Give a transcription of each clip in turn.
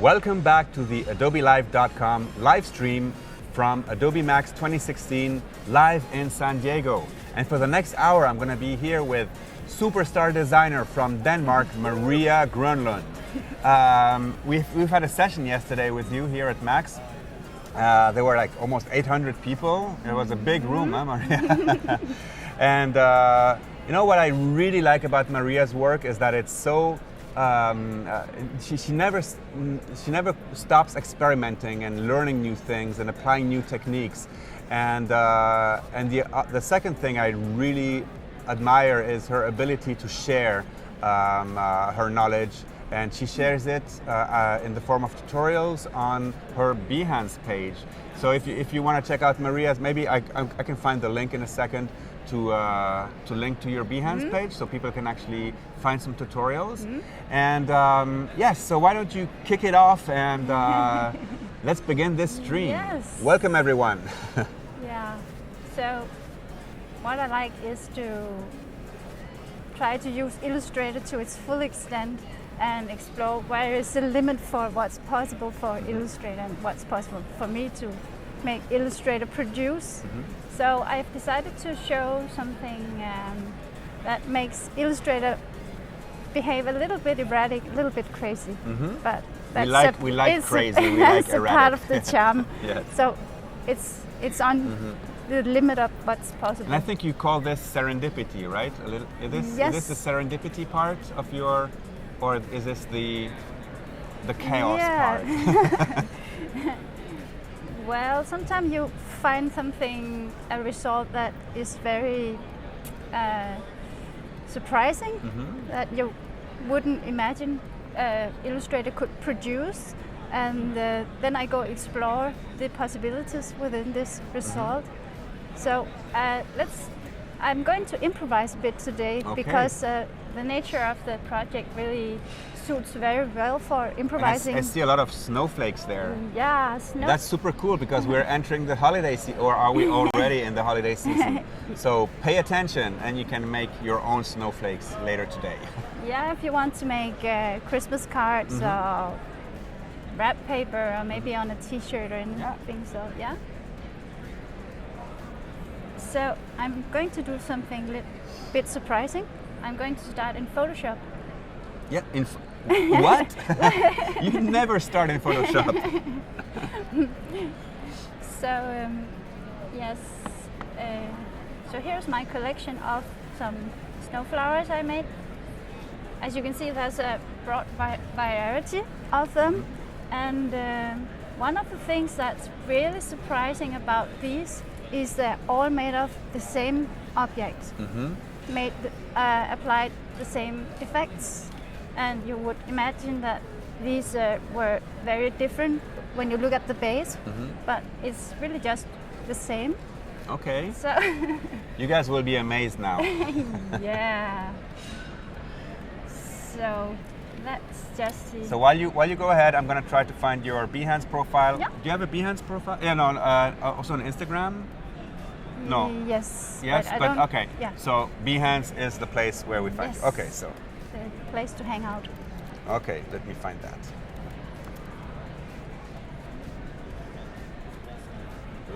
Welcome back to the AdobeLive.com live stream from Adobe Max 2016 live in San Diego. And for the next hour, I'm going to be here with superstar designer from Denmark, Maria Gronlund. We've had a session yesterday with you here at Max. There were like almost 800 people. It was a big room, huh, Maria? And you know what I really like about Maria's work is that it's so she never stops experimenting and learning new things and applying new techniques. And the second thing I really admire is her ability to share her knowledge, and she shares it in the form of tutorials on her Behance page. So if you want to check out Maria's, maybe I can find the link in a second to link to your Behance page, so people can actually find some tutorials. And yes, so why don't you kick it off and let's begin this stream. Yes. Welcome everyone. Yeah, so what I like is to try to use Illustrator to its full extent and explore where is the limit for what's possible for Illustrator and what's possible for me to make Illustrator produce. So I've decided to show something that makes Illustrator behave a little bit erratic, a little bit crazy. But that's we like crazy, we like a erratic. part of the charm. Yes. So it's on the limit of what's possible. And I think you call this serendipity, right? Is this the serendipity part of your, or is this the chaos part? Well, sometimes you find a result that is very surprising, that you wouldn't imagine Illustrator could produce, and then I go explore the possibilities within this result. So I'm going to improvise a bit today, because the nature of the project really suits very well for improvising. I see a lot of snowflakes there. Yeah, That's super cool, because we're entering the holiday season, or are we already in the holiday season? So pay attention and you can make your own snowflakes later today. Yeah, if you want to make Christmas cards or wrap paper, or maybe on a t-shirt or anything, so yeah. So I'm going to do something a little bit surprising. I'm going to start in Photoshop. Yeah, what? You never start in Photoshop. So yes, so here's my collection of some snowflowers I made. As you can see, there's a broad variety of them, and one of the things that's really surprising about these is they're all made of the same object, applied the same effects. And you would imagine that these were very different when you look at the base, but it's really just the same. Okay. So you guys will be amazed now. Yeah. So let's just see. So while you go ahead, I'm gonna try to find your Behance profile. Yeah. Do you have a Behance profile? Yeah, no. Also on Instagram. No. Yes. Yes, but okay. Yeah. So Behance is the place where we find. Yes. You. Okay, so. The place to hang out. Okay, let me find that.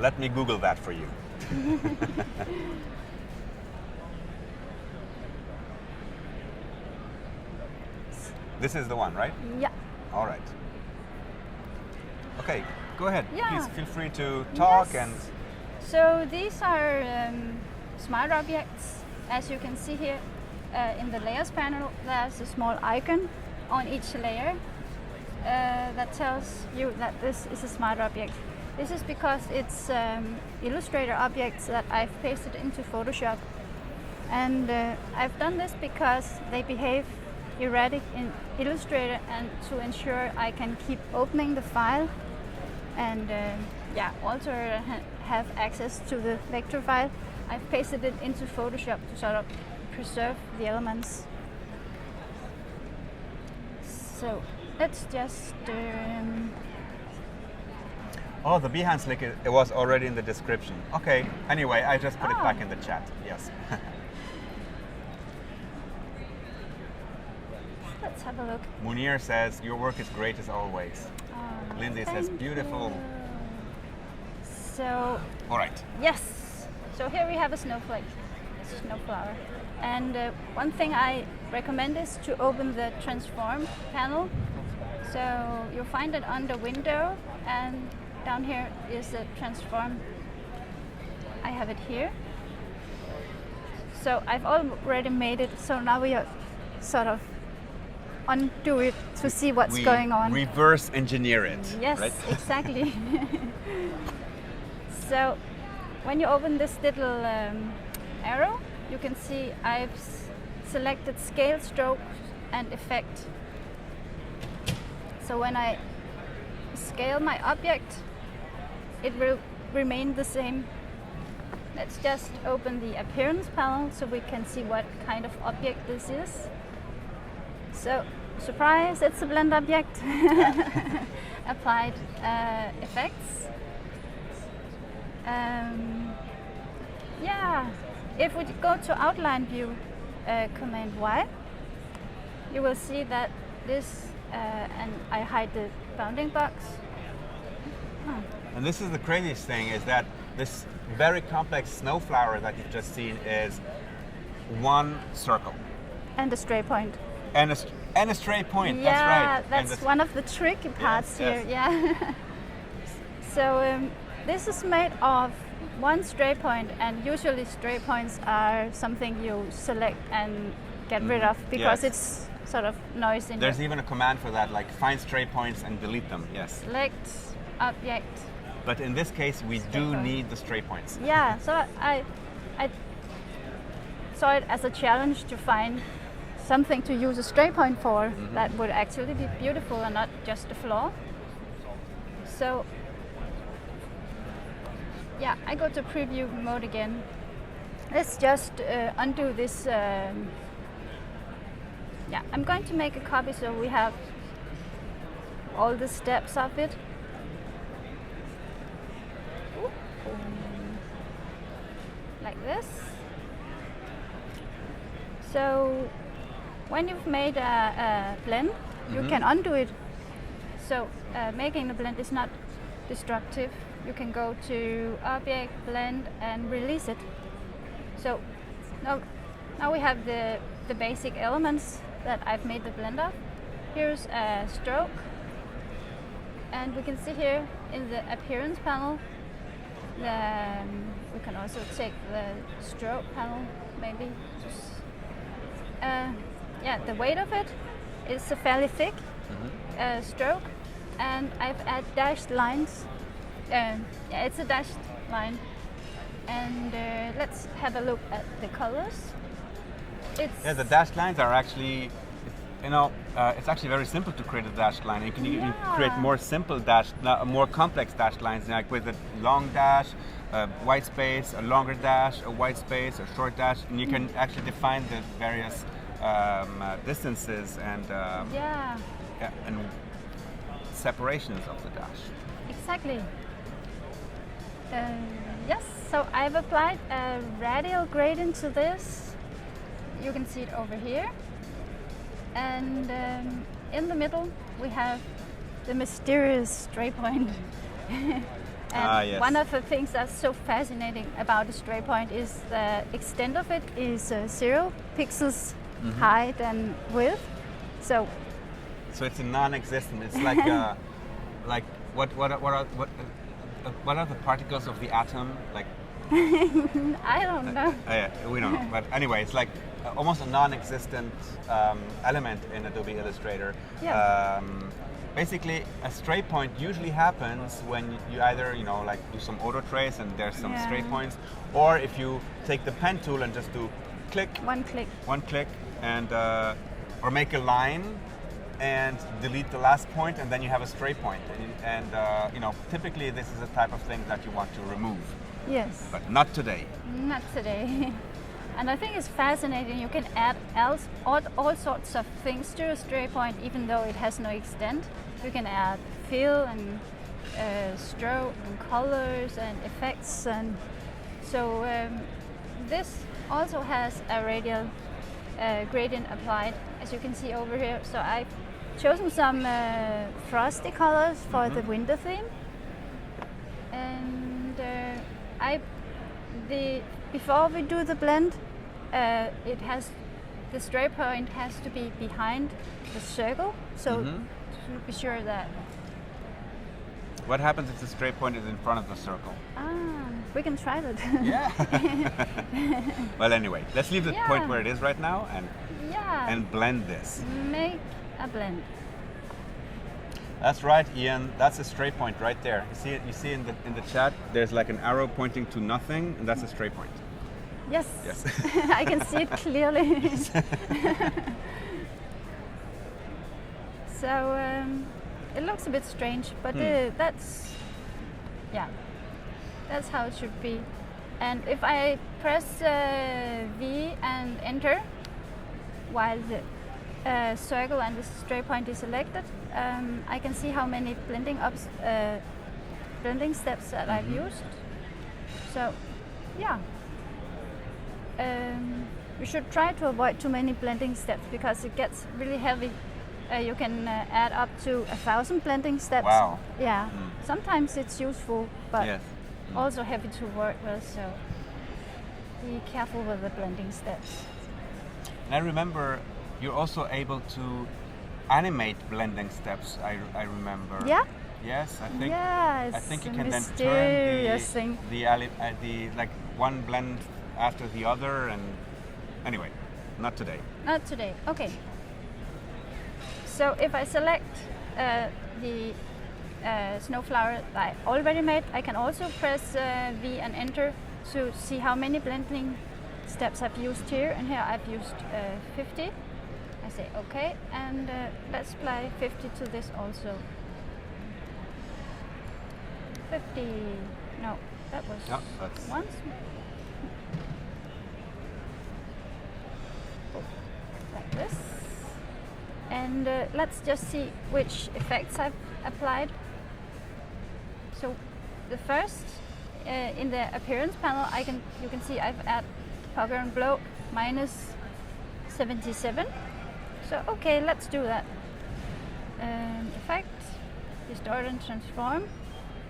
Let me Google that for you. This is the one, right? Yeah. All right. Okay, go ahead. Yeah. Please feel free to talk. Yes. And. So these are smart objects. As you can see here in the layers panel, there's a small icon on each layer that tells you that this is a smart object. This is because it's Illustrator objects that I've pasted into Photoshop. And I've done this because they behave erratic in Illustrator, and to ensure I can keep opening the file and also have access to the vector file, I've pasted it into Photoshop to sort of preserve the elements. So let's just Oh, the Behance link, it was already in the description. Okay, anyway, I just put it back in the chat, yes. let's let's have a look. Munir says, your work is great as always. Lindsay says, Thank beautiful. you. So, All right. yes. So here we have a snowflake, a snowflower. And one thing I recommend is to open the transform panel. So you'll find it under window, and down here is the transform. I have it here. So I've already made it, so now we are sort of undo it to see what's going on. Reverse engineer it. Yes, right? exactly. So when you open this little arrow, you can see I've selected scale, stroke, and effect. So when I scale my object, it will remain the same. Let's just open the appearance panel so we can see what kind of object this is. So, surprise, it's a blend object. Applied effects. Yeah, if we go to outline view, command Y, you will see that this, and I hide the bounding box. And this is the craziest thing, is that this very complex snowflower that you've just seen is one circle. And a stray point. And a straight point, Yeah, that's right. that's one of the tricky parts yes. here, yeah. So this is made of one stray point, and usually stray points are something you select and get rid of because it's sort of noise in There's even a command for that, like find stray points and delete them, yes. Select object. But in this case, we do point. need the stray points. Yeah, so I saw it as a challenge to find something to use a stray point for that would actually be beautiful and not just a flaw. So yeah, I go to preview mode again. Let's just undo this. Yeah, I'm going to make a copy so we have all the steps of it. Like this. So when you've made a blend, you can undo it. So making the blend is not destructive. You can go to Object, Blend, and release it. So now we have the basic elements that I've made the blend of. Here's a stroke, and we can see here in the appearance panel. We can also take the stroke panel, maybe. Yeah, the weight of it is a fairly thick stroke, and I've added dashed lines. Yeah, it's a dashed line. And let's have a look at the colors. Yeah, the dashed lines are actually, it's actually very simple to create a dashed line. You can even create more simple more complex dashed lines, like with a long dash, a white space, a longer dash, a white space, a short dash, and you can actually define the various distances and and separations of the dash. Exactly. Yes, so I've applied a radial gradient to this. You can see it over here. And in the middle, we have the mysterious stray point. And yes. One of the things that's so fascinating about the stray point is the extent of it is 0 pixels height and width. So it's a non-existent. It's like like what are the particles of the atom like? I don't know. Yeah, we don't know. But anyway, it's like almost a non-existent element in Adobe Illustrator. Yeah. Basically, a stray point usually happens when you either like do some auto trace and there's some stray points, or if you take the pen tool and just do one click, and or make a line and delete the last point, and then you have a stray point. And typically this is the type of thing that you want to remove. Yes. But not today. Not today. And I think it's fascinating. You can add all sorts of things to a stray point, even though it has no extent. You can add fill and stroke and colors and effects, and so this also has a radial gradient applied, as you can see over here. So I've chosen some frosty colors for the winter theme, and before we do the blend, the stray point has to be behind the circle, so to be sure that. What happens if the stray point is in front of the circle? We can try that. Yeah. Well, anyway, let's leave the point where it is right now and blend this. Make a blend. That's right, Ian. That's a stray point right there. You see in the chat, there's like an arrow pointing to nothing, and that's a stray point. Yes. Yes. I can see it clearly. So it looks a bit strange, but that's how it should be. And if I press V and enter while the circle and the stray point is selected, I can see how many blending steps that I've used. So, yeah. You should try to avoid too many blending steps because it gets really heavy. You can add up to 1,000 blending steps. Wow. Yeah. Sometimes it's useful, but yes. Also heavy to work with, so be careful with the blending steps. And I remember you're also able to animate blending steps. I remember. Yeah. Yes, I think. Yeah, I think you it's can a then mysterious turn thing. the like one blend after the other, and anyway, not today. Not today. Okay. So if I select the snowflower that I already made, I can also press V and enter to see how many blending steps I've used here. And here I've used 50. I say OK, and let's apply 50 to this also. 50. No, that was once. Like this. And let's just see which effects I've applied. So the first, in the appearance panel, you can see I've added powder and glow minus 77. So okay, let's do that. Effect, distort and transform.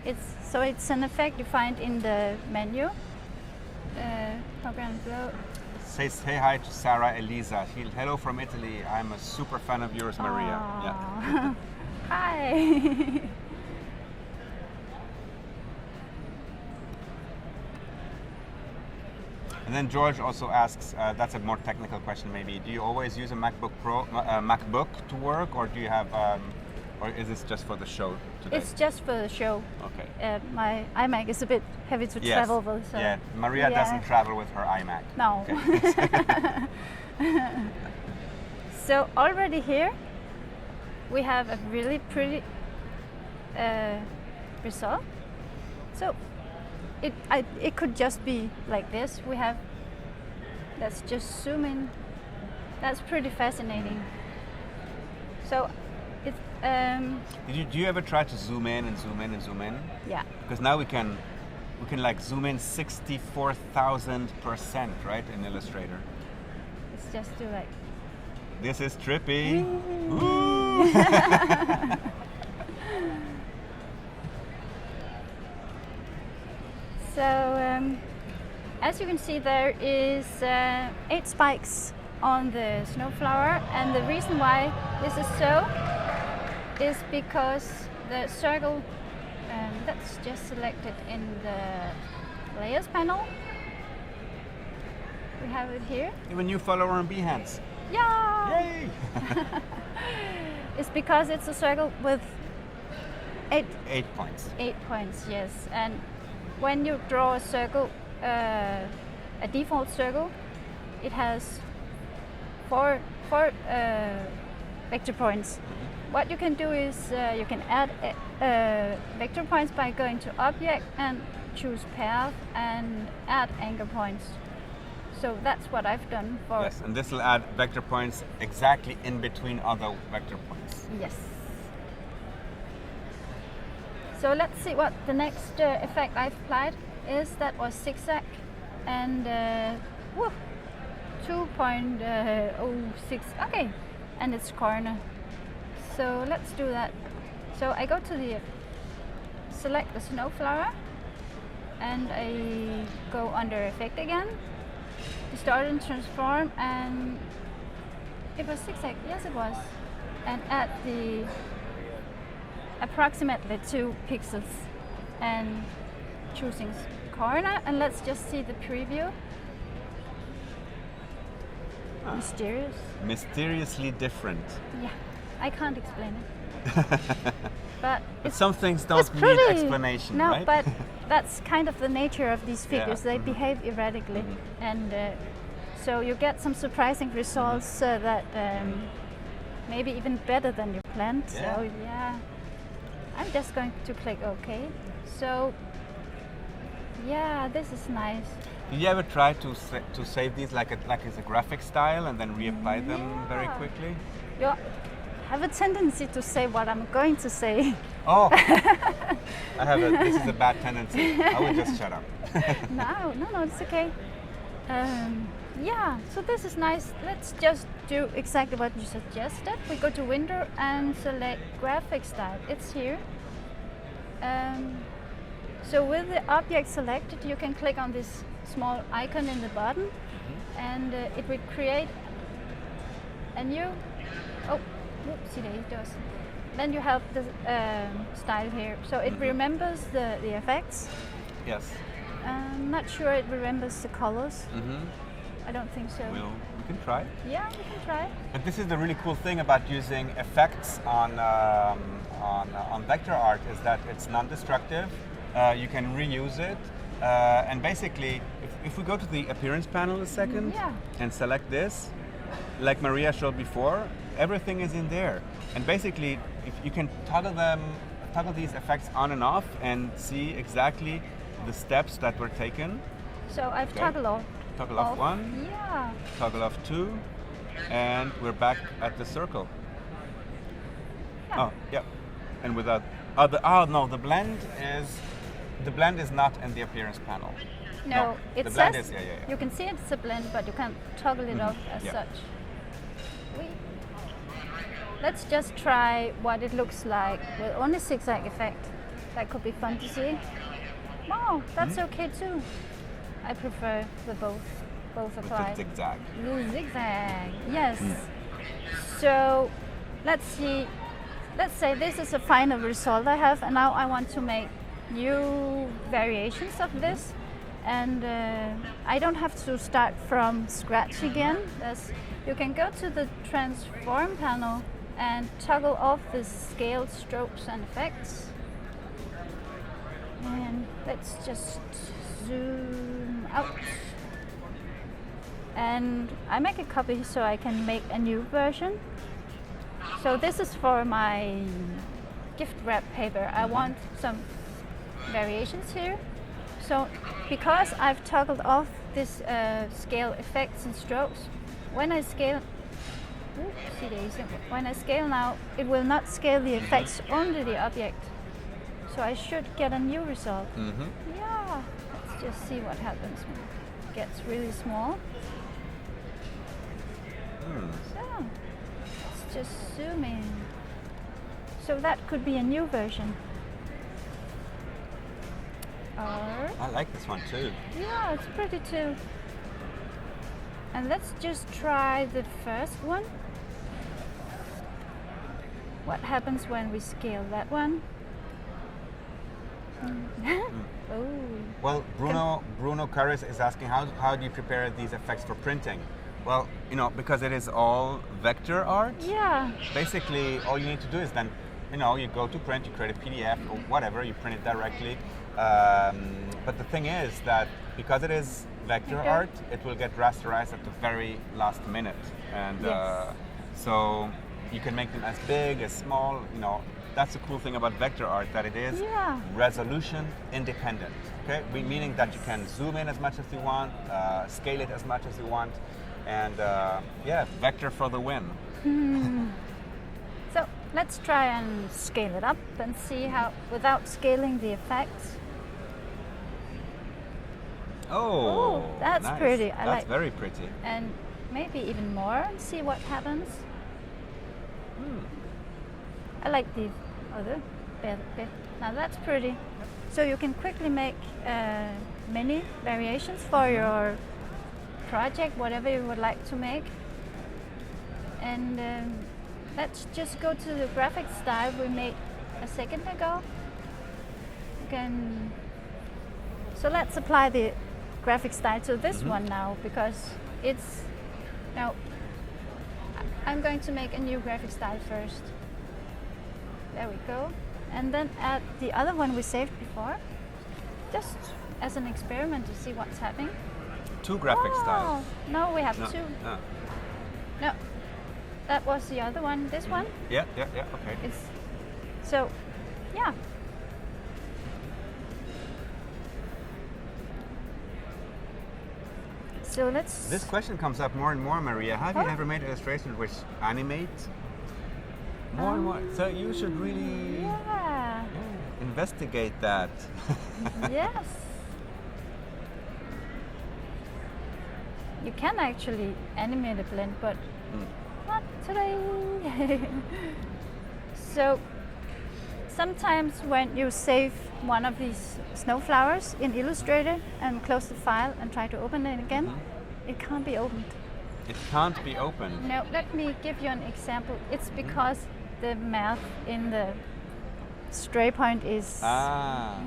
It's an effect you find in the menu. Powder and glow. Say hi to Sarah Elisa. Hello from Italy. I'm a super fan of yours, Maria. Yeah. Hi. And then George also asks, that's a more technical question maybe. Do you always use a MacBook to work, or do you have, or is this just for the show today? It's just for the show. Okay. My iMac is a bit heavy to travel with. So yeah, Maria doesn't travel with her iMac. No. Okay. So already here we have a really pretty result. So it could just be like this. Let's just zoom in. That's pretty fascinating. So it's. Do you ever try to zoom in and zoom in and zoom in? Yeah. Because now we can like zoom in 64,000%, right, in Illustrator. Let's just do like. This is trippy. So as you can see, there is 8 spikes on the snowflower, and the reason why this is so is because the circle that's just selected in the layers panel. We have it here. You have a new follower on Behance. Yeah! Yay! It's because it's a circle with 8 points. 8 points, yes. And when you draw a circle, a default circle, it has 4 vector points. What you can do is you can add vector points by going to Object and choose Path and add anchor points. So that's what I've done for. Yes, and this will add vector points exactly in between other vector points. Yes. So let's see what the next effect I've applied is. That was zigzag, and 2.06. Okay, and it's corner. So let's do that. So I go to the select the snow flower, and I go under effect again, distort and transform, and it was zigzag. Yes, it was. And add the approximately 2 pixels and choosing corner, and let's just see the preview. Mysterious. Mysteriously different. Yeah, I can't explain it. But some things don't it's need pretty. explanation, No, right? but that's kind of the nature of these Yeah. figures. They behave erratically, and so you get some surprising results that maybe even better than you planned. Yeah. So yeah, I'm just going to click OK. So yeah, this is nice. Did you ever try to save these like as a graphic style and then reapply them very Yeah. quickly? You have a tendency to say what I'm going to say. Oh, this is a bad tendency. I will just shut up. No, it's okay. Yeah, so this is nice. Let's just do exactly what you suggested. We go to Window and select Graphic Style. It's here. So with the object selected, you can click on this small icon in the bottom, and it will create a new. Oh, whoopsie daisies. Then you have the style here. So it remembers the effects. Yes. I'm not sure it remembers the colors. I don't think so. We can try. Yeah, we can try. But this is the really cool thing about using effects on vector art is that it's non-destructive. You can reuse it, and basically, if we go to the appearance panel a second and select this, like Maria showed before, everything is in there. And basically, if you can toggle these effects on and off, and see exactly the steps that were taken. So I've toggled off. Toggle off 1. Yeah. Toggle off 2, and we're back at the circle. Yeah. Oh, yeah. And without the blend is not in the appearance panel. No, it the blend says is, yeah. you can see it's a blend, but you can't toggle it off as such. Let's just try what it looks like with only zigzag effect. That could be fun to see. Oh, that's okay too. I prefer the both apply. With the zigzag. The zigzag, yes. So let's see. Let's say this is a final result I have, and now I want to make new variations of this. And I don't have to start from scratch again. You can go to the transform panel and toggle off the scale, strokes, and effects. And let's just zoom out. And I make a copy so I can make a new version. So this is for my gift wrap paper. I want some variations here. So because I've toggled off this scale effects and strokes, when I scale now, it will not scale the effects only the object. So I should get a new result. Yeah, let's just see what happens when it gets really small. So let's just zoom in. So that could be a new version. Or, I like this one too. yeah, it's pretty too. And let's just try the first one. What happens when we scale that one? Oh. Well, Bruno Carres is asking how do you prepare these effects for printing? Well, because it is all vector art. Yeah. Basically, all you need to do is then, you go to print, you create a PDF or whatever, you print it directly. But the thing is that because it is vector art, it will get rasterized at the very last minute, and so you can make them as big, as small. That's the cool thing about vector art, that it is resolution independent. Okay, meaning that you can zoom in as much as you want, scale it as much as you want, and vector for the win. So let's try and scale it up and see how, without scaling the effects. Oh, that's nice. pretty. That's very pretty. And maybe even more and see what happens. I like the other bit. Now that's pretty. So you can quickly make many variations for your project, whatever you would like to make. And let's just go to the graphic style we made a second ago. So let's apply the graphic style to this one now, because it's now I'm going to make a new graphic style first. There we go. And then add the other one we saved before, just as an experiment to see what's happening. 2 graphic styles. No, we have No. 2. Ah. No, that was the other one. This one. Yeah, okay. It's so, yeah. So let's. This question comes up more and more, Maria. Have you ever made illustrations which animate? More and more. So you should really investigate that. Yes. You can actually animate a blend, but not today. So sometimes when you save one of these snowflowers in Illustrator and close the file and try to open it again, it can't be opened. It can't be opened. No, let me give you an example. It's because the math in the stray point is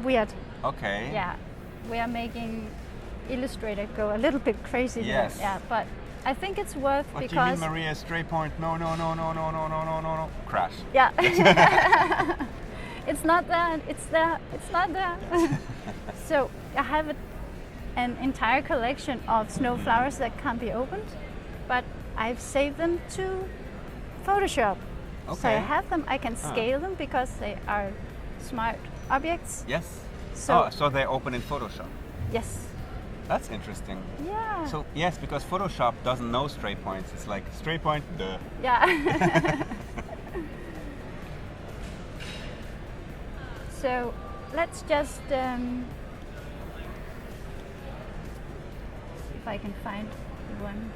weird. Okay. Yeah, we are making Illustrator go a little bit crazy here. Yes. Yeah, but I think it's worth What because. do you mean, Maria? Stray point? No. Crash. Yeah. It's not there. It's there. It's not there. So I have an entire collection of snowflowers that can't be opened, but I've saved them to Photoshop. So I have them. I can scale them because they are smart objects. Yes. So they open in Photoshop. Yes. That's interesting. Yeah. So yes, because Photoshop doesn't know stray points. It's like stray point, duh. Yeah. So let's just see if I can find the one.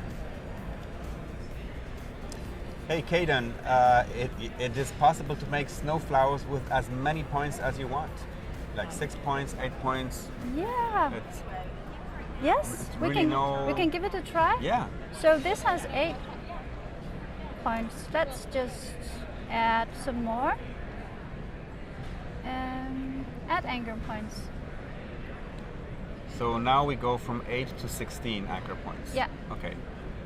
Hey, Kaden, it is possible to make snowflowers with as many points as you want, like 6 points, 8 points. Yeah. It's Yes, we really can give it a try. Yeah. So this has 8 points. Let's just add some more. Add anchor points. So now we go from 8 to 16 anchor points. Yeah. Okay.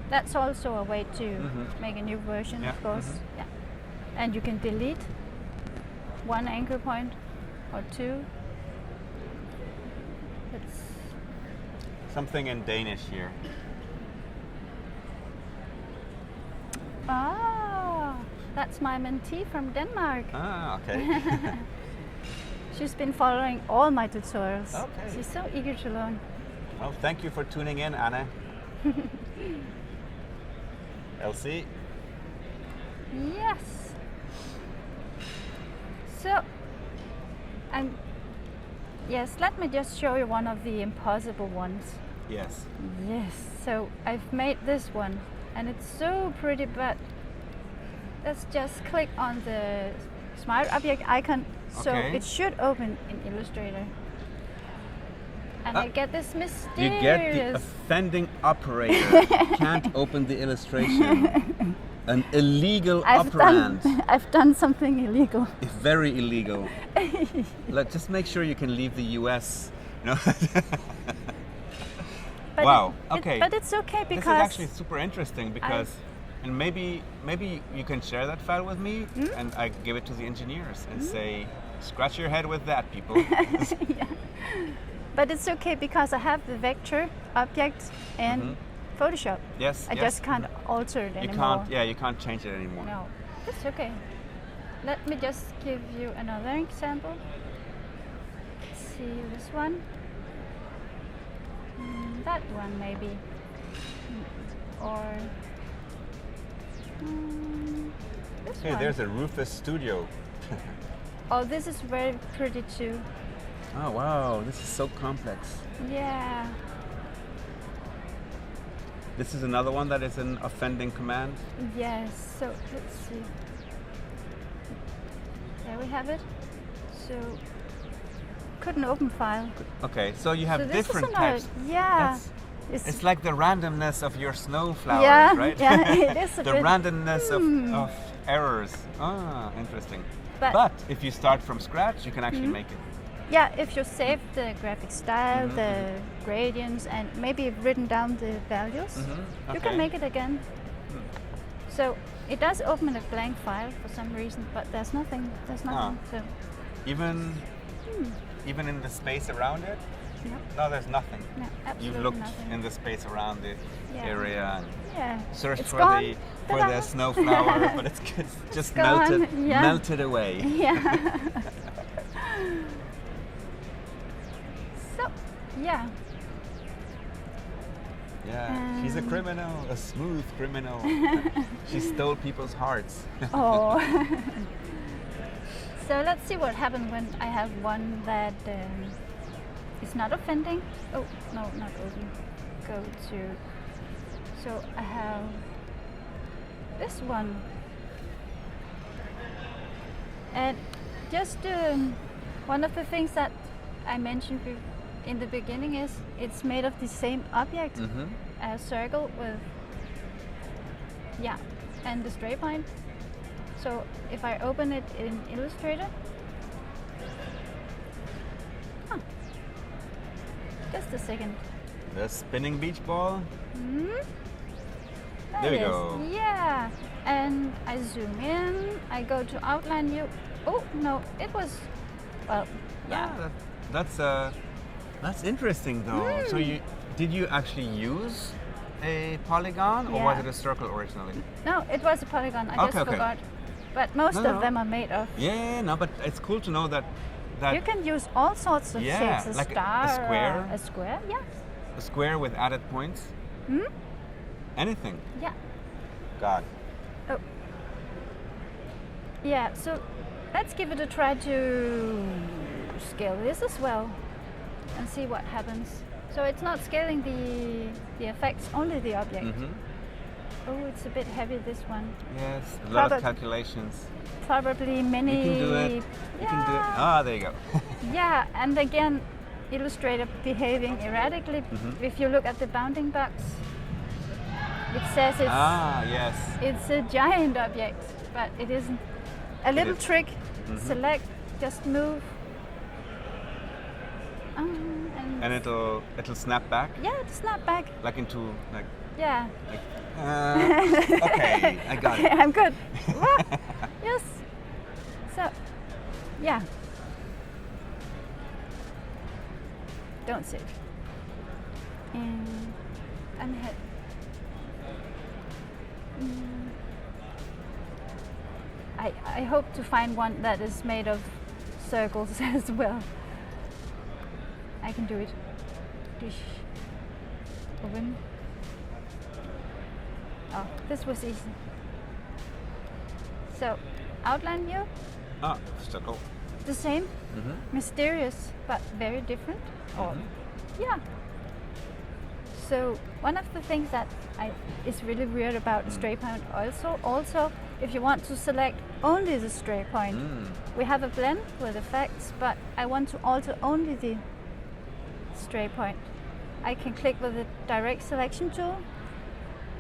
That's also a way to make a new version, of course. Yeah. And you can delete 1 anchor point or 2. It's Something in Danish here. That's my mentee from Denmark. Okay. She's been following all my tutorials. Okay. She's so eager to learn. Well, thank you for tuning in, Anna. Elsie? Yes. So, yes, let me just show you one of the impossible ones. Yes. Yes, so I've made this one and it's so pretty, but let's just click on the smart object icon. So it should open in Illustrator. And I get this mysterious... You get the offending operator can't open the illustration. An illegal operand. I've done something illegal. Very illegal. Just make sure you can leave the US. No. But wow. Okay. But it's okay because this is actually super interesting because, and maybe you can share that file with me, and I give it to the engineers and say, scratch your head with that, people. Yeah. But it's okay because I have the vector object in Photoshop. Yes. I just can't alter it anymore. You can't change it anymore. No, it's okay. Let me just give you another example. Let's see this one. That one maybe. Or this Hey, one. there's a Rufus Studio. Oh, this is very pretty too. Oh wow, this is so complex. Yeah. This is another one that is an offending command. Yes, so let's see. There we have it. So, couldn't open file. Okay, so you have So this different is another, text. yeah. It's like the randomness of your snow flowers, Yeah, right? yeah, it is a the bit. randomness of errors. Ah, interesting. But- But if you start from scratch, you can actually make it. Yeah, if you save the graphic style, the gradients, and maybe you've written down the values, you Okay. can make it again. So it does open a blank file for some reason, but there's nothing. There's nothing. So Even in the space around it? no, No, there's nothing. no, absolutely You've looked nothing. in the space around the Yeah. area and Yeah, searched it's for gone. the for Ta-da. the snow flower, but it's just gone, yeah. melted away. Yeah. So, yeah. Yeah, she's a criminal, a smooth criminal. She stole people's hearts. Oh. So let's see what happens when I have one that is not offending. Oh, no, not open. Go to. So I have this one. And just one of the things that I mentioned in the beginning is it's made of the same object, a circle with, yeah, and the straight line. So if I open it in Illustrator, just a second. The spinning beach ball. There There we it is. go. Yeah, and I zoom in. I go to outline view. Oh no, it was, well, yeah. That's interesting though. So did you actually use a polygon or was Yeah. it a circle originally? No, it was a polygon. I just Okay, okay. forgot. But most No, of no. them are made of. Yeah, no, but it's cool to know that You can use all sorts of Yeah, shapes. A like a star, square. a square. Yeah. a square with added points. Anything. Yeah. God. Oh. Yeah. So let's give it a try to scale this as well, and see what happens. So it's not scaling the effects, only the object. Oh, it's a bit heavy, this one. Yes, a lot of Probab- calculations. Probably many. You can do it. You can do it. Ah, there you go. Yeah, and again, Illustrator behaving erratically. If you look at the bounding box, it says Yes. it's a giant object, but it isn't. A little is. trick: select, just move, And it'll snap back yeah, snap back. like into like Yeah. okay, I got Okay, it. I'm good. Yes. So, yeah. Don't save. And I'm ahead. I hope to find one that is made of circles as well. I can do it. Dish. Open. Oh, this was easy. So, outline view, Ah, circle. the same, mysterious but very different. Or, yeah. So one of the things that is really weird about straight point also, if you want to select only the straight point, we have a blend with effects, but I want to alter only the straight point. I can click with the direct selection tool,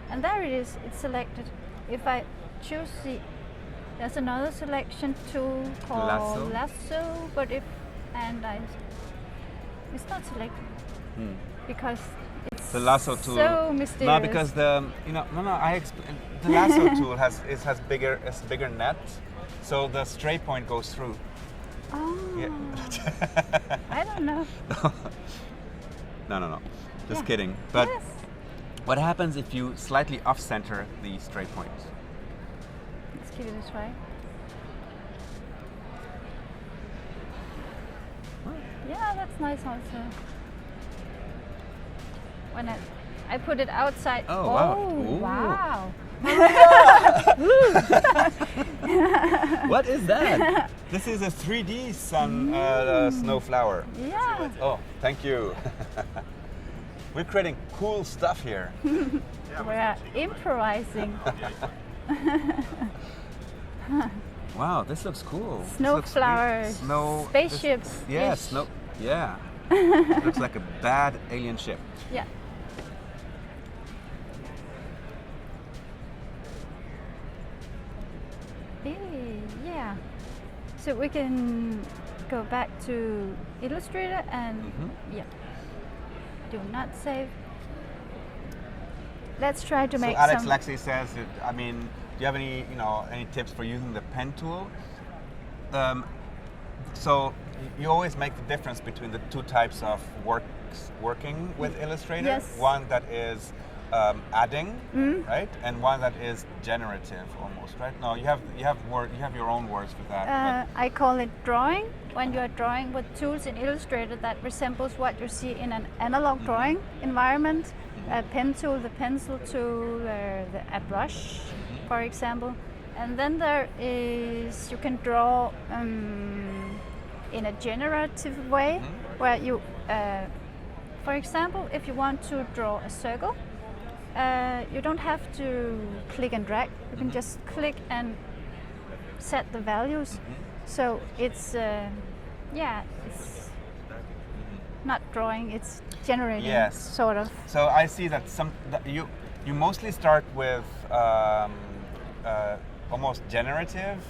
and there it is, it's selected. If I choose there's another selection tool called Lasso, but it's not selected because it's The lasso tool. so mysterious. No, because the lasso tool has bigger net, so the straight point goes through. Oh, Yeah. I don't know. No. Just Yeah. kidding. But Yes. what happens if you slightly off-center the straight point? Let's give it a try. Yeah, that's nice also. When I put it outside. Oh, wow. Ooh. Wow. What is that? This is a 3D snow flower. Yeah. Oh, thank you. We're creating cool stuff here. we're improvising. Wow, this looks cool. Snow flowers, spaceships. Yeah, snow. Yeah. It looks like a bad alien ship. Yeah. Yeah. So we can go back to Illustrator and yeah. Do not save. Let's try to make Alex some. Lexi says, I mean, do you have any, any tips for using the pen tool? So you always make the difference between the two types of working with Illustrator. Yes. One that is adding, right, and one that is generative almost, right? No, you have your own words for that. I call it drawing. When you are drawing with tools in Illustrator that resembles what you see in an analog drawing environment, a pen tool, the pencil tool, a brush, for example. And then there is, you can draw in a generative way, where you, for example, if you want to draw a circle, you don't have to click and drag. You can just click and set the values. So it's, it's not drawing, it's generating, Yes. sort of. So I see that you mostly start with almost generative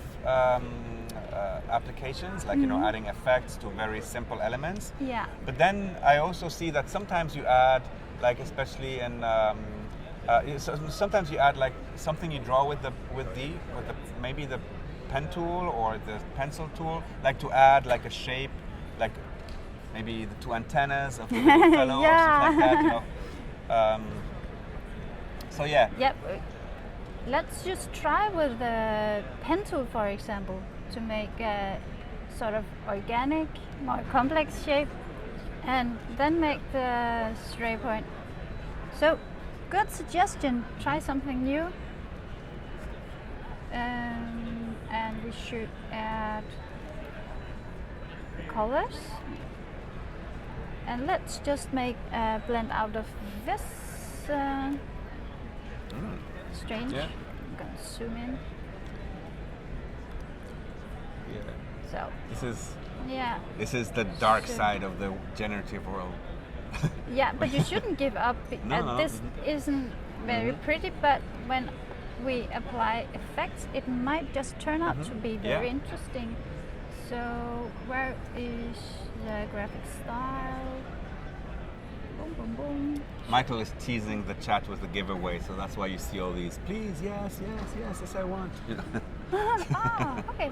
applications, like adding effects to very simple elements. Yeah. But then I also see that sometimes you add, like especially in sometimes you add like something you draw with the maybe the pen tool or the pencil tool, like to add like a shape, like maybe the two antennas of the little fellow or something like that. So yeah. Yep. Let's just try with the pen tool, for example, to make a sort of organic, more complex shape, and then make the stray point. So, good suggestion. Try something new. And we should add colors. And let's just make a blend out of this. Strange. Yeah. I'm gonna zoom in. Yeah. So This is the dark side of the generative world. yeah, but you shouldn't give up. No. This isn't very pretty, but when we apply effects, it might just turn out to be very interesting. So where is the graphic style? Boom, boom, boom. Michael is teasing the chat with the giveaway, so that's why you see all these. Please, yes, I want. Okay.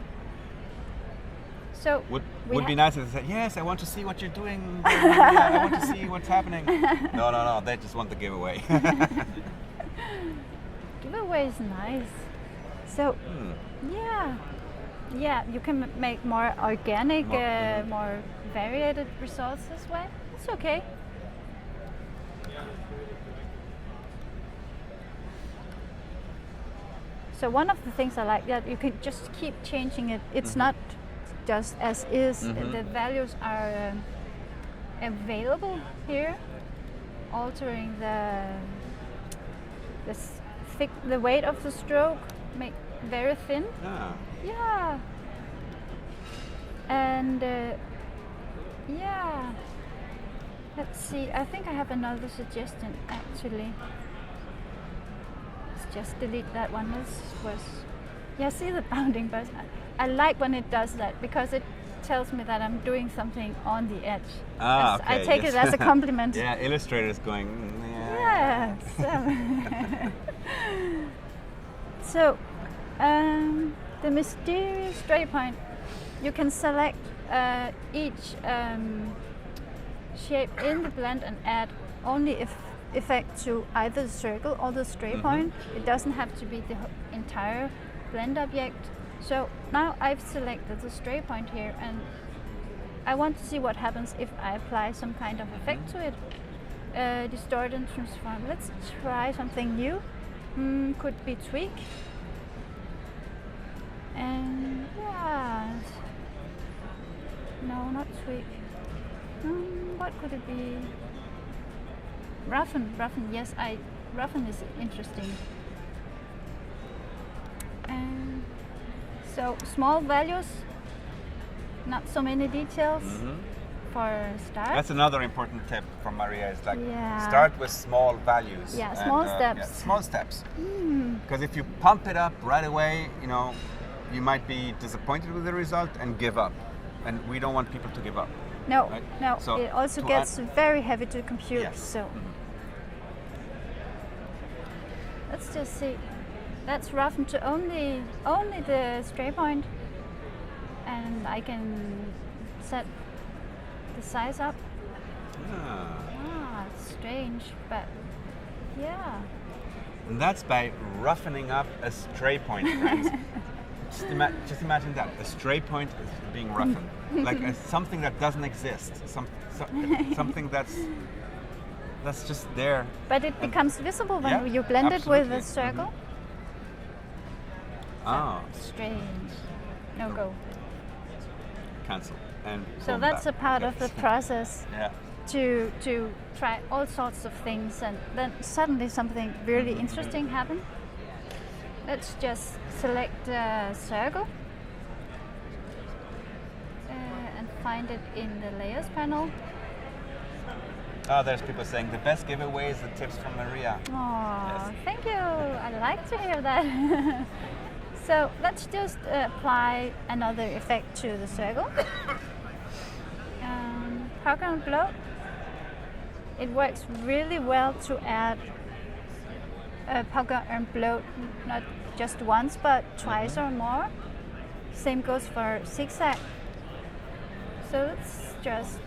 So would be nice if they said, yes, I want to see what you're doing. Yeah, I want to see what's happening. No, they just want the giveaway. Giveaway is nice. So yeah, you can make more organic, more varied results this way. It's okay. So one of the things I like that you can just keep changing it. It's not just as is. The values are available here, altering the weight of the stroke, make very thin. Yeah. And let's see. I think I have another suggestion actually. Let's just delete that one. This was, see the bounding bus. I like when it does that because it tells me that I'm doing something on the edge. Okay, I take it as a compliment. Yeah, Illustrator's going. Yeah. So, the mysterious stray point. You can select each shape in the blend and add only effect to either the circle or the stray point. It doesn't have to be the entire blend object. So now I've selected the stray point here, and I want to see what happens if I apply some kind of effect to it. Distort and transform. Let's try something new. Could be tweak. And no, not tweak. What could it be? Roughen. Yes, I roughen is interesting. And so small values, not so many details for a start. That's another important tip from Maria. Is like Yeah. start with small values. Yeah, and, small steps. Small steps. Because if you pump it up right away, you know, you might be disappointed with the result and give up. And we don't want people to give up. No, Right. no. So it also to gets very heavy to compute. Yes. So let's just see. Let's roughen to only the stray point, and I can set the size up. It's strange, but yeah. And that's by roughening up a stray point, friends. Just imagine that. A stray point is being roughened. Like something that doesn't exist. Something that's just there. But it becomes visible when Yeah, you blend it with absolutely. a circle. Oh, Strange. No go. cancel. And So boom, that's a back. part of the Yes. process Yeah. to try all sorts of things, and then suddenly something really interesting happens. Let's just select a circle and find it in the layers panel. Oh, there's people saying the best giveaway is the tips from Maria. Oh, Yes. thank you. I like to hear that. So let's just apply another effect to the circle. Background bloat. It works really well to add background bloat, not just once, but twice or more. Same goes for zigzag. So it's just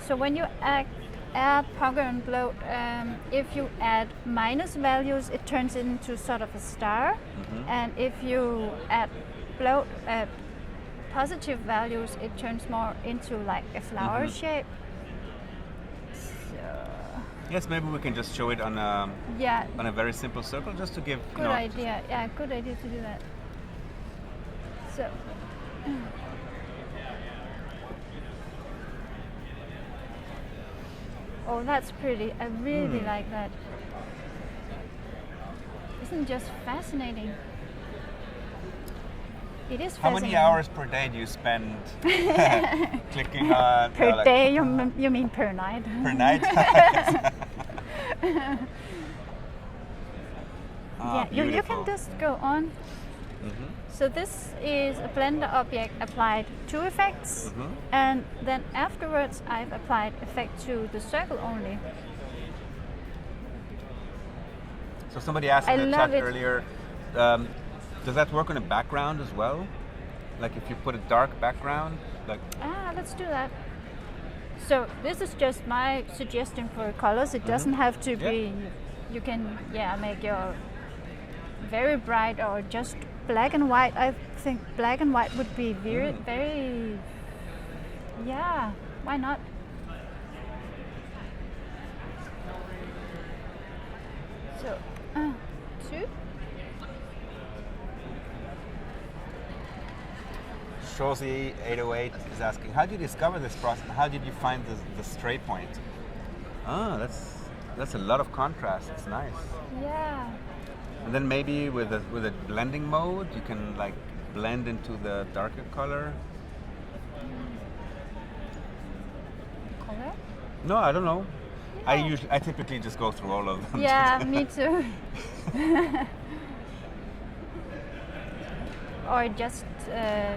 so when you add background bloat, if you add minus values, it turns into sort of a star, and if you add bloat positive values, it turns more into like a flower shape. So Yes, maybe we can just show it on yeah, a very simple circle, just to give. good idea. Yeah, good idea to do that. So. Oh, that's pretty. I really like that. Isn't it just fascinating? It is How fascinating. many hours per day do you spend clicking on Per day, you mean per night? per night? Yeah, you can just go on. So this is a Blender object applied to effects, and then afterwards I've applied effect to the circle only. So somebody asked I in the love chat it. earlier, does that work on a background as well? Like if you put a dark background, like Let's do that. So this is just my suggestion for colors. It doesn't have to be. You can make your very bright or just black and white. I think black and white would be very. Yeah, why not? So, 2. Shorzy808 is asking, how did you discover this process? How did you find the stray point? That's a lot of contrast. It's nice. Yeah. And then maybe with a blending mode, you can like blend into the darker color. Color? No, I don't know. Yeah. I typically just go through all of them. Yeah, me too. Or just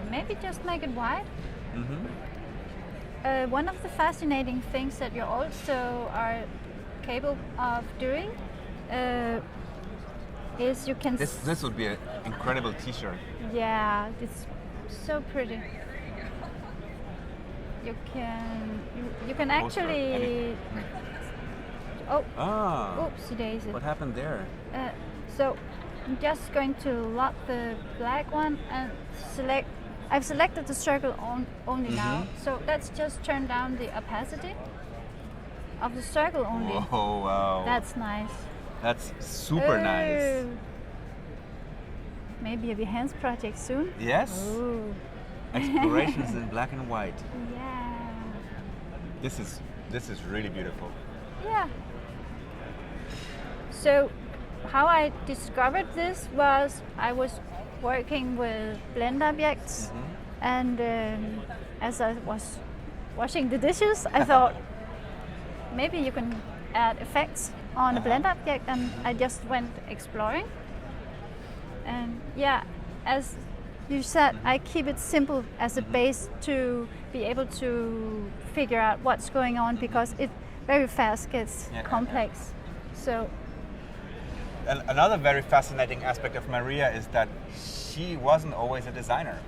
maybe just make it white. One of the fascinating things that you also are capable of doing is you can. This would be an incredible T-shirt. Yeah, it's so pretty. You can actually. Oh, oopsie daisy. What happened there? So I'm just going to lock the black one and select. I've selected the circle only now. So let's just turn down the opacity of the circle only. Whoa, wow. That's nice. That's super nice. Maybe a Behance project soon. Yes. Ooh. Explorations in black and white. Yeah. This is really beautiful. Yeah. So how I discovered this was I was working with blend objects, and as I was washing the dishes, I thought maybe you can add effects on a blend object, and I just went exploring. And yeah, as you said, I keep it simple as a base to be able to figure out what's going on, because it very fast gets complex. So. And another very fascinating aspect of Maria is that she wasn't always a designer.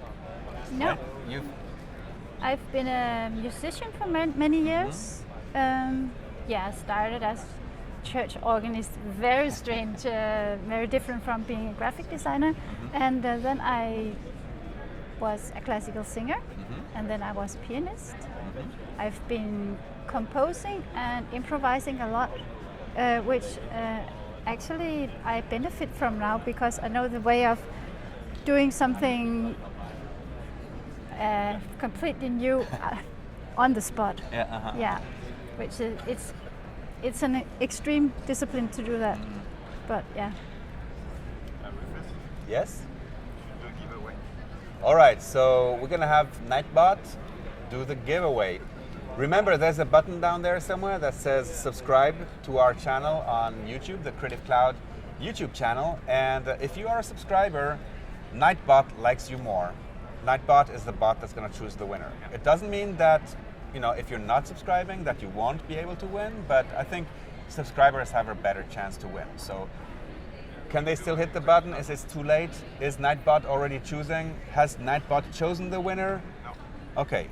No. Right? I've been a musician for many years. I started as church organist, very strange, very different from being a graphic designer. And then I was a classical singer, and then I was a pianist. I've been composing and improvising a lot, which actually I benefit from now, because I know the way of doing something completely new on the spot. Yeah, which is it's an extreme discipline to do that. But yeah. Yes? All right, so we're gonna have Nightbot do the giveaway. Remember, there's a button down there somewhere that says subscribe to our channel on YouTube, the Creative Cloud YouTube channel. And if you are a subscriber, Nightbot likes you more. Nightbot is the bot that's going to choose the winner. It doesn't mean that, if you're not subscribing, that you won't be able to win, but I think subscribers have a better chance to win. So can they still hit the button? Is it too late? Is Nightbot already choosing? Has Nightbot chosen the winner? No. Okay.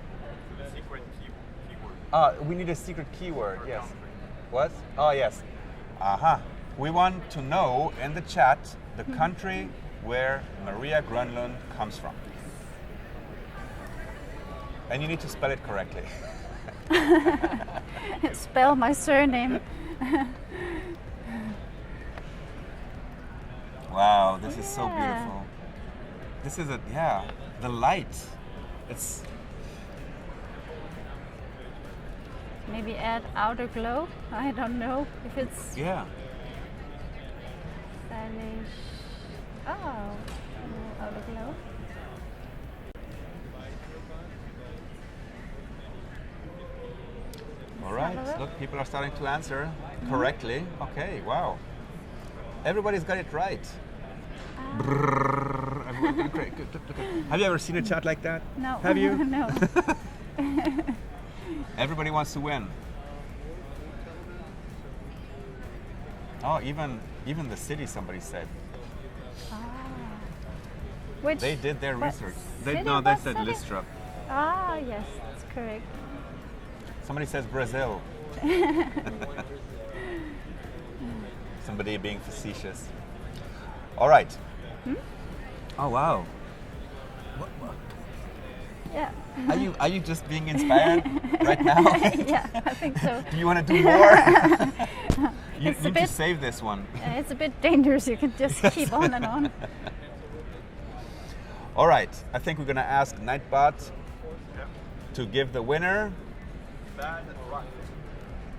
We need a secret keyword, yes. What? Oh, yes. We want to know in the chat the country where Maria Gronlund comes from. And you need to spell it correctly. Spell my surname. Wow, this is so beautiful. This is the light. It's... Maybe add outer glow. I don't know if it's stylish. Oh, outer glow. All right. Look, people are starting to answer correctly. Okay. Wow. Everybody's got it right. Have you ever seen a chat like that? No. Have you? No. Everybody wants to win. Oh, even the city, somebody said. Which? They did their research. They said Lystra. Ah, yes, that's correct. Somebody says Brazil. Somebody being facetious. All right. Oh wow. Yeah. Are you just being inspired right now? Yeah, I think so. Do you want to do more? You need to save this one. It's a bit dangerous. You can just keep on and on. All right. I think we're going to ask Nightbot to give the winner.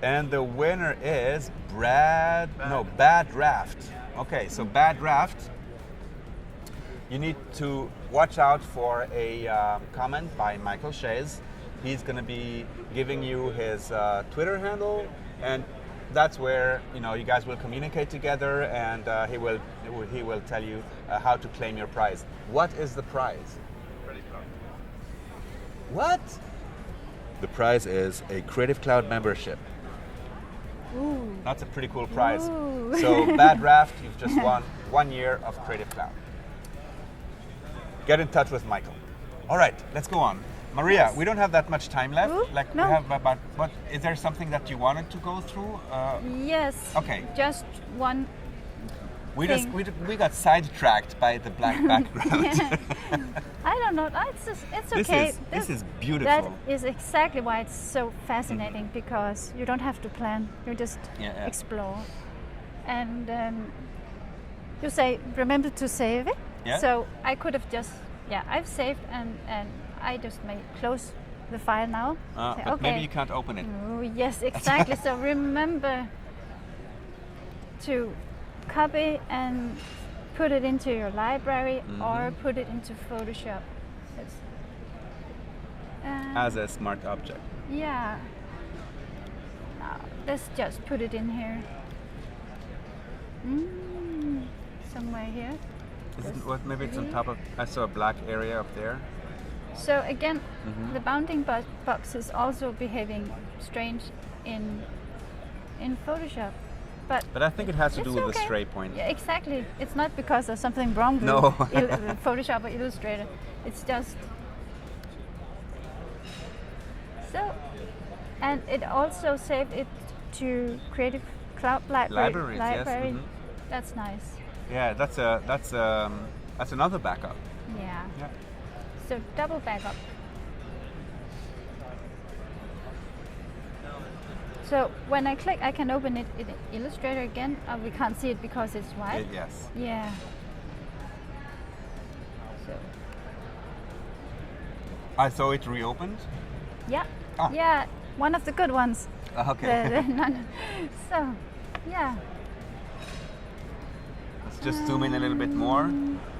And the winner is Bad Draft. Okay, so Bad Draft. You need to watch out for a comment by Michael Shays. He's going to be giving you his Twitter handle, and that's where you guys will communicate together, and he will tell you how to claim your prize. What is the prize? What? The prize is a Creative Cloud membership. Ooh. That's a pretty cool prize. Ooh. So Bad Draft, you've just won 1 year of Creative Cloud. Get in touch with Michael. All right, let's go on. Maria, we don't have that much time left. Ooh, We have about, what, is there something that you wanted to go through? Yes. Okay. Just one We thing. we got sidetracked by the black background. I don't know. It's okay. This is beautiful. That is exactly why it's so fascinating, because you don't have to plan. You just explore. And you say, remember to save it. Yeah. So I could have just, I've saved and I just may close the file now. Say, But okay. maybe you can't open it. Oh, yes, exactly. So remember to copy and put it into your library or put it into Photoshop. As a smart object. Yeah. Now, let's just put it in here. Somewhere here. Maybe it's on top of. I saw a black area up there. So again, the bounding box is also behaving strange in Photoshop. But I think it has to do with the okay. stray point. Yeah, exactly. It's not because there's something wrong with No. Photoshop or Illustrator. It's just so. And it also saved it to Creative Cloud library. Yes. That's nice. Yeah, that's another backup. Yeah. Yeah. So double backup. So when I click, I can open it in Illustrator again. We can't see it because it's white. Yes. Yeah. So. I saw it reopened. Yeah. Ah. Yeah. One of the good ones. Okay. So, yeah. Let's just zoom in a little bit more,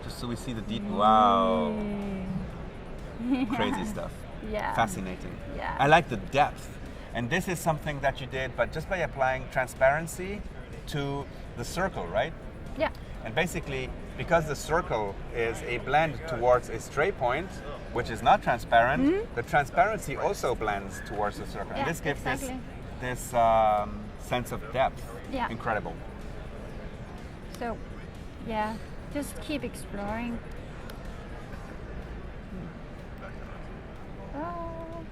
just so we see the detail. Wow. Crazy stuff. Yeah. Fascinating. Yeah. I like the depth. And this is something that you did, but just by applying transparency to the circle, right? Yeah. And basically, because the circle is a blend towards a stray point, which is not transparent, the transparency also blends towards the circle. Yeah, and this gives exactly. this sense of depth. Yeah. Incredible. So, yeah, just keep exploring. Oh,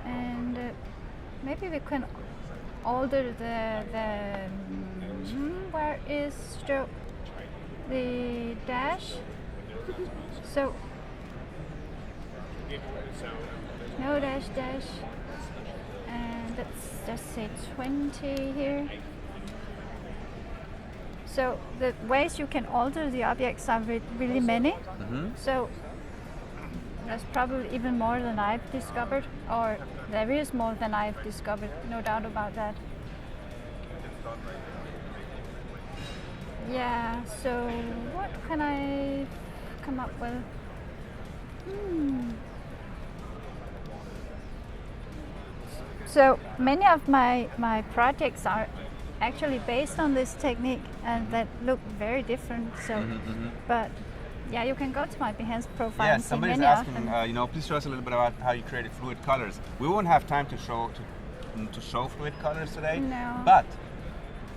and maybe we can alter the where is the dash? So no dash, and let's just say 20 here. So the ways you can alter the objects are really many. So there's probably even more than I've discovered, or there is more than I've discovered, no doubt about that. Yeah, so what can I come up with? So many of my projects are actually based on this technique and that look very different. So, but yeah, you can go to my Behance profile Yeah, and see somebody's many asking, of them. please show us a little bit about how you created fluid colors. We won't have time to show fluid colors today, No. but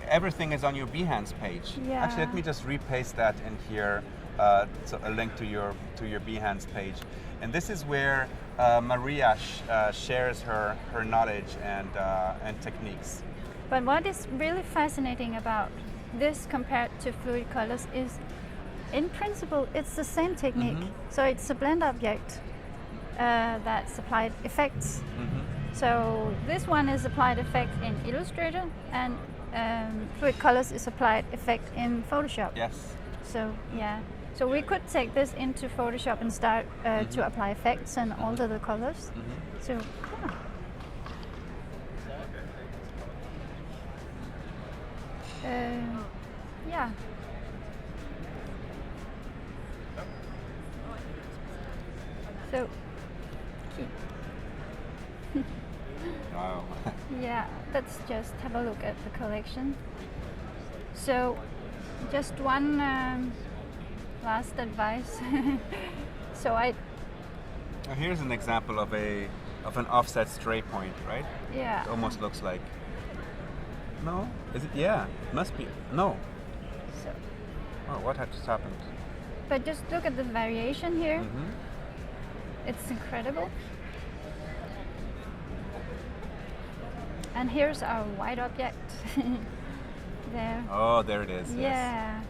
everything is on your Behance page. Yeah. Actually, let me just repaste that in here, so a link to your Behance page. And this is where Maria shares her knowledge and techniques. But what is really fascinating about this compared to fluid colors is, in principle, it's the same technique. So it's a blend object that's applied effects. So this one is applied effect in Illustrator, and fluid colors is applied effect in Photoshop. Yes. So yeah, so we could take this into Photoshop and start to apply effects and alter the colors. So yeah. So Wow. yeah, let's just have a look at the collection. So just one last advice. So Here's an example of an offset stray point, right? yeah. It almost looks like. No? Is it? Yeah. It must be. No. So, Oh, what had just happened? but just look at the variation here. It's incredible. And here's our white object. There. Oh, there it is. Yes. Yeah.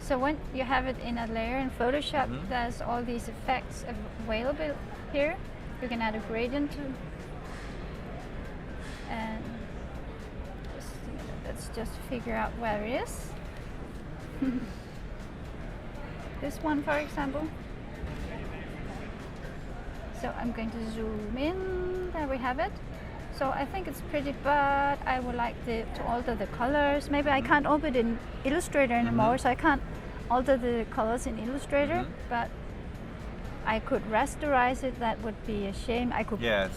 So when you have it in a layer in Photoshop, there's all these effects available here. You can add a gradient to, and let's just figure out where it is. This one, for example. So I'm going to zoom in. There we have it. So I think it's pretty, but I would like to alter the colors. Maybe I can't open it in Illustrator anymore, so I can't alter the colors in Illustrator, but I could rasterize it. That would be a shame. I could Yes.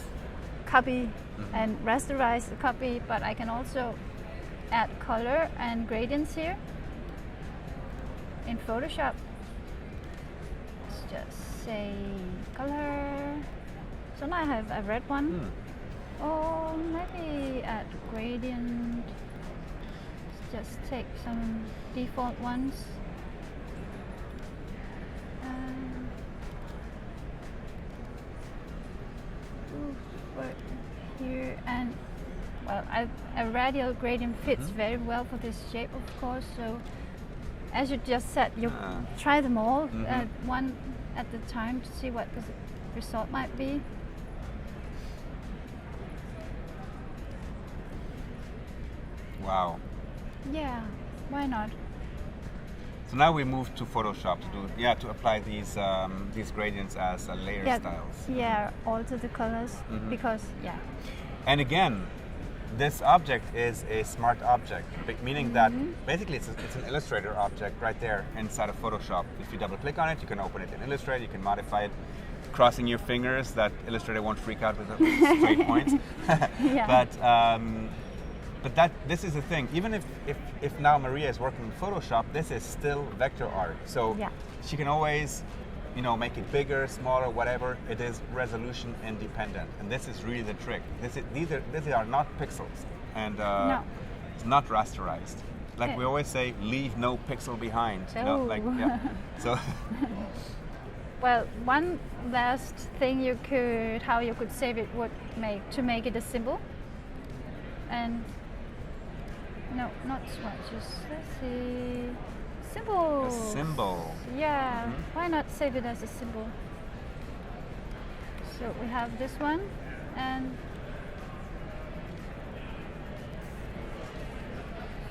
copy and rasterize the copy, but I can also add color and gradients here in Photoshop. Let's just say color. So now I have a red one. Or maybe add gradient. Let's just take some default ones. Right here, and well, a radial gradient fits very well for this shape, of course. So, as you just said, you try them all one at a time to see what the result might be. Wow. Yeah, why not? So now we move to Photoshop to apply these gradients as layer styles. Yeah, alter the colors because And again, this object is a smart object, meaning that basically it's an Illustrator object right there inside of Photoshop. If you double click on it, you can open it in Illustrator, you can modify it, crossing your fingers that Illustrator won't freak out with straight points. But this is the thing. Even if now Maria is working in Photoshop, this is still vector art. So she can always, make it bigger, smaller, whatever. It is resolution independent, and this is really the trick. These are not pixels, and it's not rasterized. Like we always say, leave no pixel behind. So. Well, one last thing how you could save it would make it a symbol. And no, not swatches. Let's see. Symbols. A symbol. Yeah. Why not save it as a symbol? So we have this one, and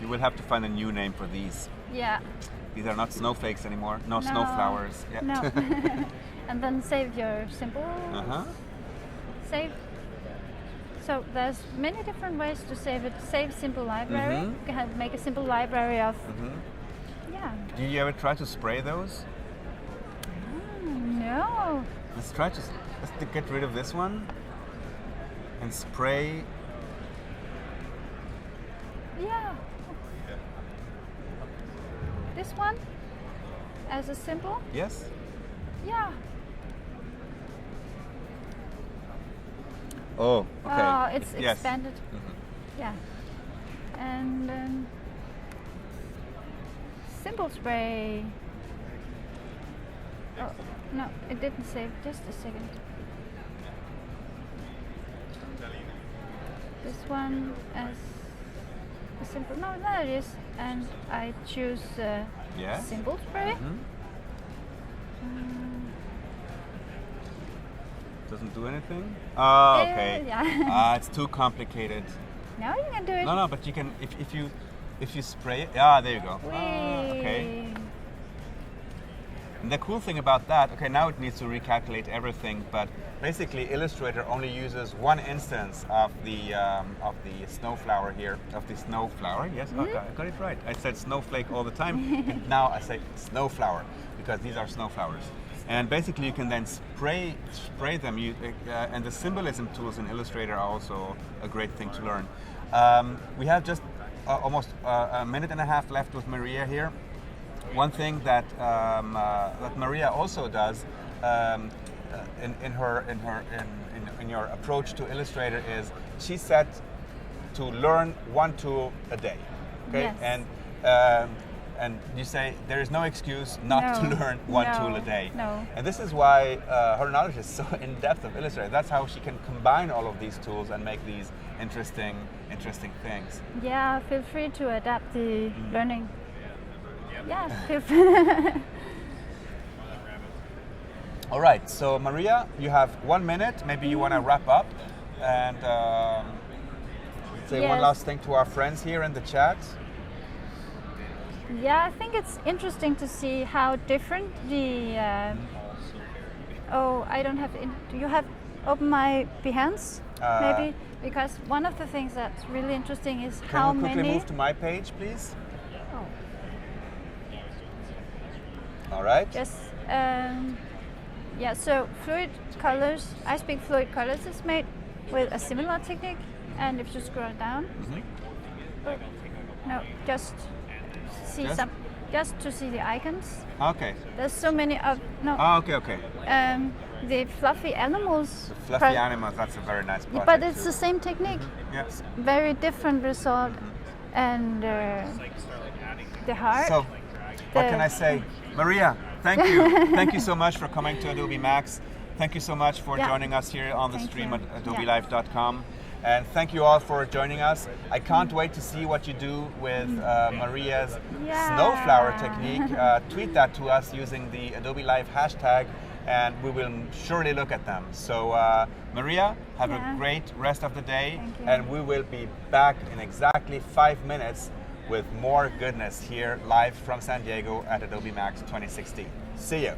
you will have to find a new name for these. Yeah. These are not snowflakes anymore. No snowflowers. Yeah. No. And then save your symbol. Save. So there's many different ways to save it. Save simple library. You can make a simple library of. Do you ever try to spray those? No. Let's get rid of this one and spray. Yeah. This one as a symbol. Yes. Yeah. Oh, okay. Oh, it's expanded. Yeah. And symbol spray. Oh, no, it didn't save. Just a second. This one as a symbol. No, there it is. And I choose symbol spray. Doesn't do anything? Oh, okay. Yeah. It's too complicated. No, you can do it. No, but you can if you spray it. Ah, there you go. Okay. And the cool thing about that, okay, now it needs to recalculate everything, but basically Illustrator only uses one instance of the snowflower here, of the snowflower. Yes, I got it right. I said snowflake all the time, and now I say snowflower because these are snowflowers. And basically, you can then spray them. And the symbolism tools in Illustrator are also a great thing to learn. We have just almost a minute and a half left with Maria here. One thing that Maria also does in your approach to Illustrator is she set to learn one tool a day. Okay, yes. And you say there is no excuse not to learn one tool a day. No. And this is why her knowledge is so in depth of Illustrator. That's how she can combine all of these tools and make these interesting things. Yeah, feel free to adapt the learning. Yeah, feel free. All right, so Maria, you have 1 minute. Maybe you want to wrap up and say one last thing to our friends here in the chat. Yeah, I think it's interesting to see how different the. I don't have. Do you have open my Behance? maybe, because one of the things that's really interesting is how Can you quickly many. move to my page, please? Oh, All right. just yeah. So fluid colors. I speak fluid colors is made with a similar technique, and if you scroll down, oh, no, just see Just? some, just to see the icons. Okay. There's so many of no. Oh, okay. The fluffy animals. The fluffy animals, that's a very nice project. But it's too. the same technique. Yes. Very different result, and the heart. So, what can I say? Maria, thank you. Thank you so much for coming to Adobe Max. Thank you so much for Yeah. joining us here on the Thank stream you. at adobelive.com. And thank you all for joining us. I can't wait to see what you do with Maria's Yeah. snowflower technique. Tweet that to us using the Adobe Live hashtag, and we will surely look at them. So, Maria, have Yeah. a great rest of the day, Thank you. and we will be back in exactly 5 minutes with more goodness here live from San Diego at Adobe Max 2016. See you.